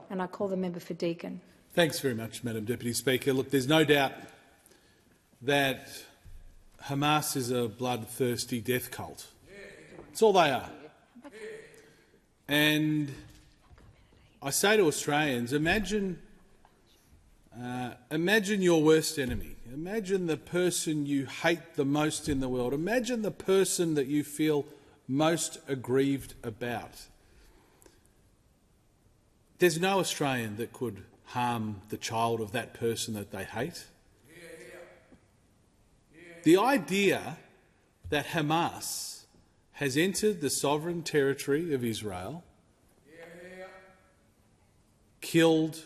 and I call the member for Deakin. Thanks very much, Madam Deputy Speaker. Look, there's no doubt that Hamas is a bloodthirsty death cult. That's all they are. And I say to Australians, imagine your worst enemy. Imagine the person you hate the most in the world. Imagine the person that you feel most aggrieved about. There's no Australian that could harm the child of that person that they hate. The idea that Hamas has entered the sovereign territory of Israel, killed,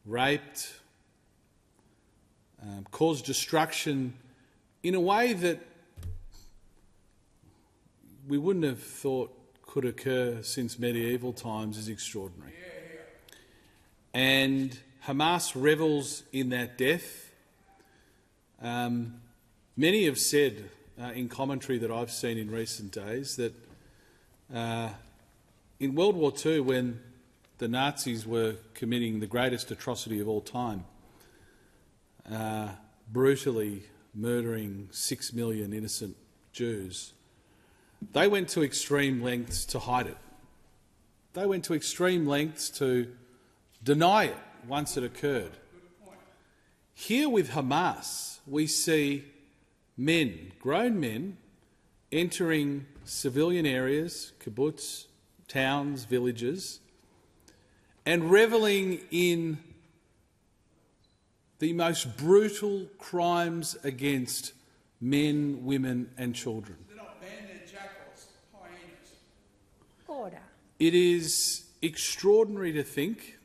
raped, caused destruction in a way that we wouldn't have thought could occur since medieval times is extraordinary. And Hamas revels in that death. Many have said in commentary that I've seen in recent days that in World War II, when the Nazis were committing the greatest atrocity of all time, brutally murdering 6 million innocent Jews, they went to extreme lengths to hide it. They went to extreme lengths to deny it once it occurred. Here with Hamas, we see men, grown men, entering civilian areas, kibbutz, towns, villages, and revelling in the most brutal crimes against men, women and children. They're not men, they're jackals, hyenas. Order. It is extraordinary to think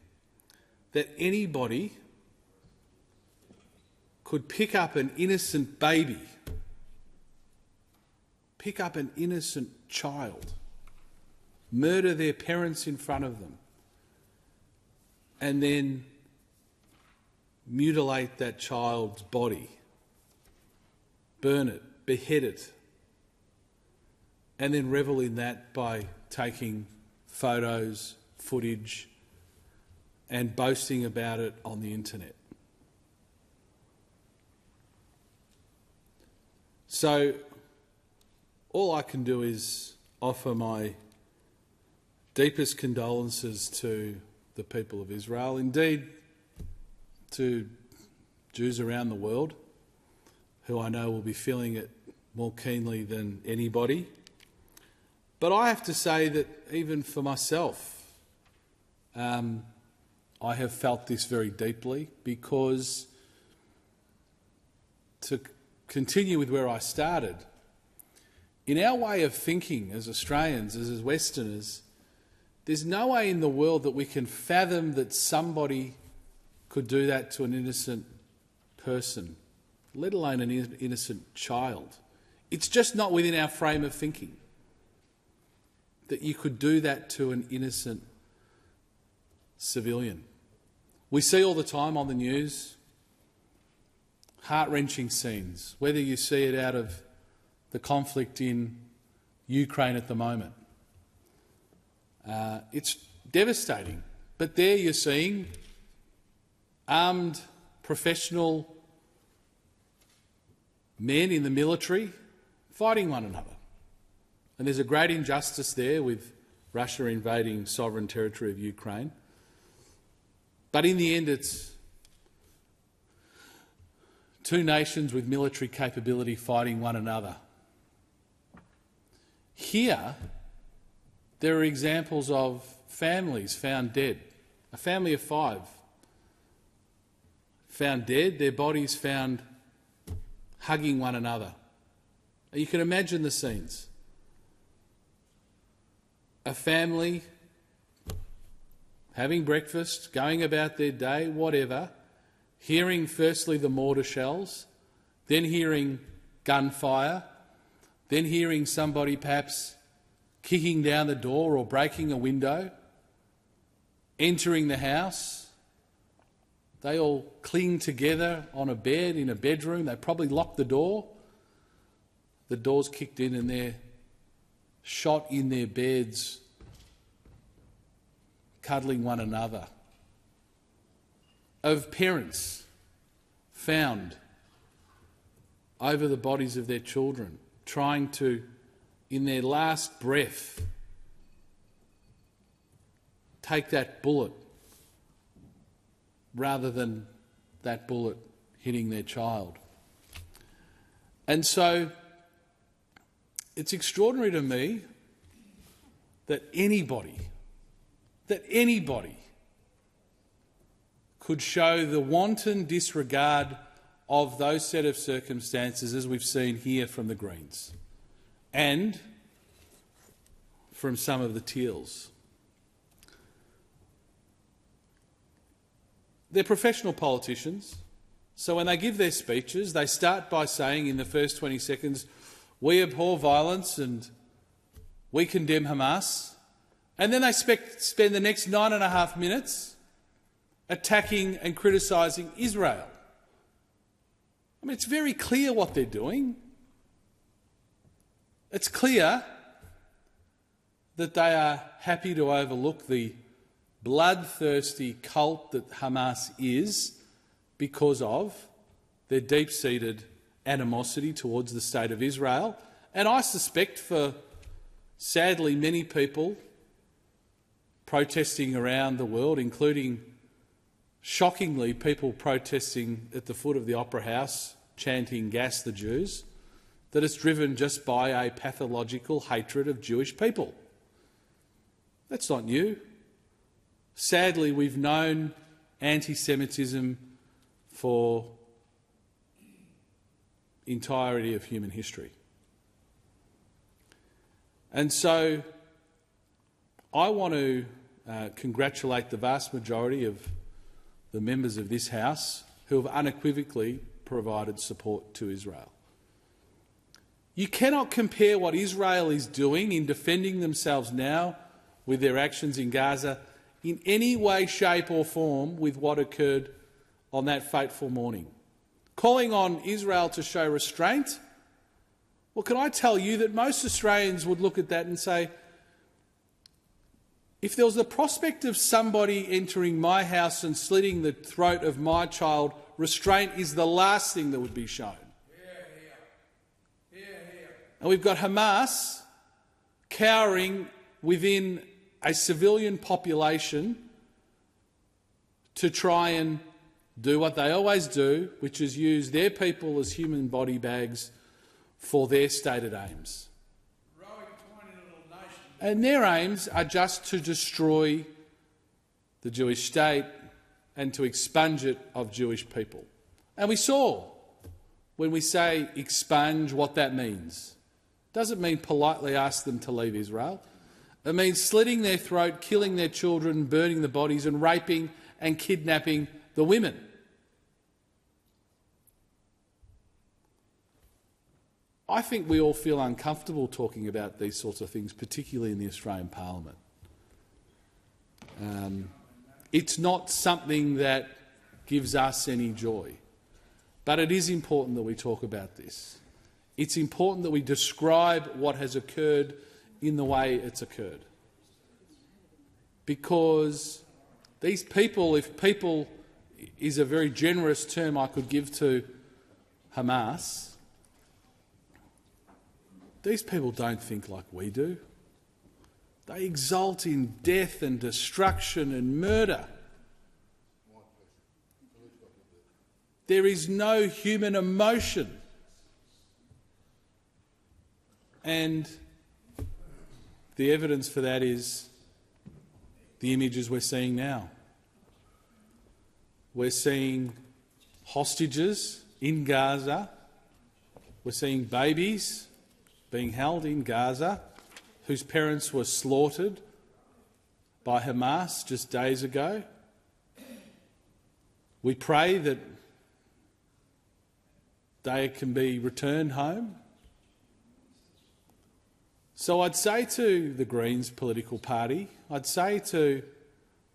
that anybody could pick up an innocent baby, pick up an innocent child, murder their parents in front of them, and then mutilate that child's body, burn it, behead it, and then revel in that by taking photos, footage, and boasting about it on the internet. So all I can do is offer my deepest condolences to the people of Israel, indeed to Jews around the world, who I know will be feeling it more keenly than anybody. But I have to say that even for myself, I have felt this very deeply, because to continue with where I started, in our way of thinking as Australians, as Westerners, there's no way in the world that we can fathom that somebody could do that to an innocent person, let alone an innocent child. It's just not within our frame of thinking that you could do that to an innocent civilian. We see all the time on the news heart-wrenching scenes, whether you see it out of the conflict in Ukraine at the moment. It's devastating. But there you're seeing armed professional men in the military fighting one another. And there's a great injustice there with Russia invading sovereign territory of Ukraine. But in the end, it's two nations with military capability fighting one another. Here, there are examples of families found dead. A family of 5 found dead, their bodies found hugging one another. You can imagine the scenes. A family having breakfast, going about their day, whatever, hearing firstly the mortar shells, then hearing gunfire, then hearing somebody perhaps kicking down the door or breaking a window, entering the house. They all cling together on a bed in a bedroom. They probably lock the door. The door's kicked in and they're shot in their beds cuddling one another, of parents found over the bodies of their children, trying to, in their last breath, take that bullet rather than that bullet hitting their child. And so it's extraordinary to me that anybody could show the wanton disregard of those set of circumstances as we've seen here from the Greens and from some of the Teals. They're professional politicians, so when they give their speeches, they start by saying in the first 20 seconds, we abhor violence and we condemn Hamas, and then they spend the next 9.5 minutes attacking and criticising Israel. I mean, it's very clear what they're doing. It's clear that they are happy to overlook the bloodthirsty cult that Hamas is because of their deep-seated animosity towards the State of Israel. And I suspect for, sadly, many people protesting around the world, including, shockingly, people protesting at the foot of the Opera House, chanting "Gas the Jews," that it's driven just by a pathological hatred of Jewish people. That's not new. Sadly, we've known anti-Semitism for the entirety of human history. And so I want to congratulate the vast majority of the members of this House who have unequivocally provided support to Israel. You cannot compare what Israel is doing in defending themselves now with their actions in Gaza in any way, shape or form with what occurred on that fateful morning. Calling on Israel to show restraint, well, can I tell you that most Australians would look at that and say, if there was the prospect of somebody entering my house and slitting the throat of my child, restraint is the last thing that would be shown. And we've got Hamas cowering within a civilian population to try and do what they always do, which is use their people as human body bags for their stated aims. And their aims are just to destroy the Jewish state and to expunge it of Jewish people. And we saw, when we say expunge, what that means. It doesn't mean politely ask them to leave Israel. It means slitting their throat, killing their children, burning the bodies and raping and kidnapping the women. I think we all feel uncomfortable talking about these sorts of things, particularly in the Australian Parliament. It's not something that gives us any joy, but it is important that we talk about this. It's important that we describe what has occurred in the way it's occurred. Because these people, if people is a very generous term I could give to Hamas, these people don't think like we do. They exult in death and destruction and murder. There is no human emotion. And the evidence for that is the images we're seeing now. We're seeing hostages in Gaza. We're seeing babies being held in Gaza whose parents were slaughtered by Hamas just days ago. We pray that they can be returned home. So I'd say to the Greens political party, I'd say to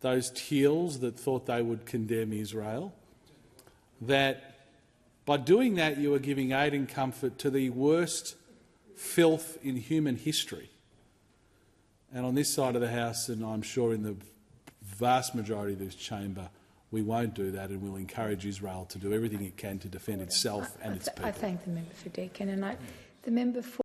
those Teals that thought they would condemn Israel, that by doing that you are giving aid and comfort to the worst filth in human history. And on this side of the House, and I'm sure in the vast majority of this chamber, we won't do that, and we'll encourage Israel to do everything it can to defend itself and its people. I thank the member for Deakin, and the member for